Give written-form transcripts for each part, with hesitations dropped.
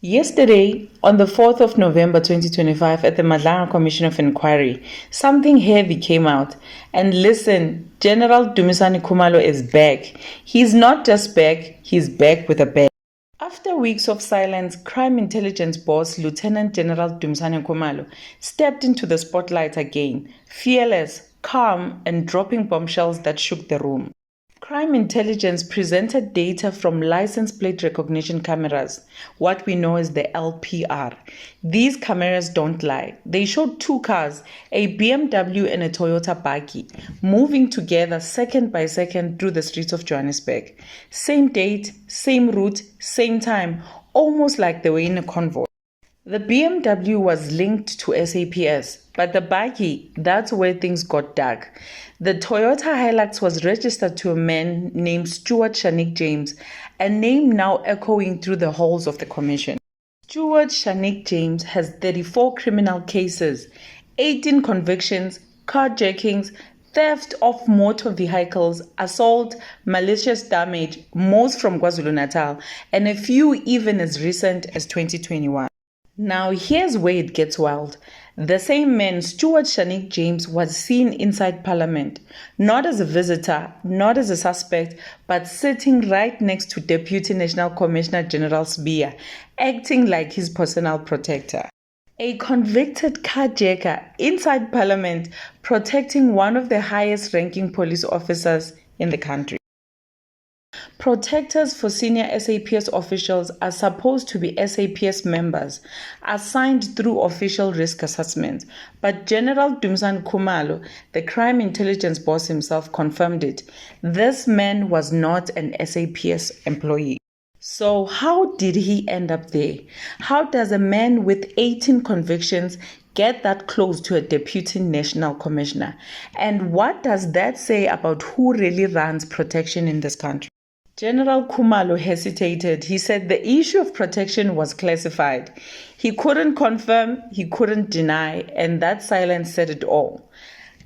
Yesterday, on the 4th of November 2025, at the Madlanga Commission of Inquiry, something heavy came out. And listen, General Dumisani Khumalo is back. He's not just back, he's back with a bang. After weeks of silence, Crime Intelligence boss Lieutenant General Dumisani Khumalo stepped into the spotlight again, fearless, calm, and dropping bombshells that shook the room. Crime Intelligence presented data from license plate recognition cameras, what we know as the LPR. These cameras don't lie. They showed two cars, a BMW and a Toyota Buggy, moving together second by second through the streets of Johannesburg. Same date, same route, same time, almost like they were in a convoy. The BMW was linked to SAPS, but the Buggy, that's where things got dark. The Toyota Hilux was registered to a man named Stuart Shanik James, a name now echoing through the halls of the commission. Stuart Shanik James has 34 criminal cases, 18 convictions, carjackings, theft of motor vehicles, assault, malicious damage, most from KwaZulu-Natal, and a few even as recent as 2021. Now, here's where it gets wild. The same man, Stuart Shanik James, was seen inside Parliament, not as a visitor, not as a suspect, but sitting right next to Deputy National Commissioner General Sibiya, acting like his personal protector. A convicted carjacker inside Parliament, protecting one of the highest ranking police officers in the country. Protectors for senior SAPS officials are supposed to be SAPS members, assigned through official risk assessment. But General Dumisani Khumalo, the crime intelligence boss himself, confirmed it. This man was not an SAPS employee. So how did he end up there? How does a man with 18 convictions get that close to a deputy national commissioner? And what does that say about who really runs protection in this country? General Khumalo hesitated. He said the issue of protection was classified. He couldn't confirm, he couldn't deny, and that silence said it all.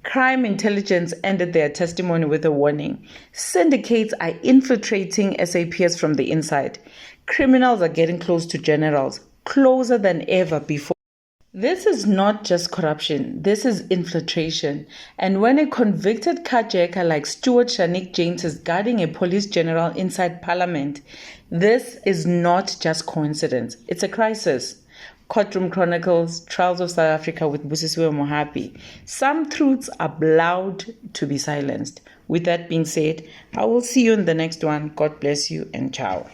Crime Intelligence ended their testimony with a warning. Syndicates are infiltrating SAPS from the inside. Criminals are getting close to generals, closer than ever before. This is not just corruption, this is infiltration. And when a convicted carjacker like Stuart Shanik James is guarding a police general inside Parliament, this is not just coincidence, it's a crisis. Courtroom Chronicles, Trials of South Africa with Busisiwe Mohapi. Some truths are allowed to be silenced. With that being said, I will see you in the next one. God bless you and ciao.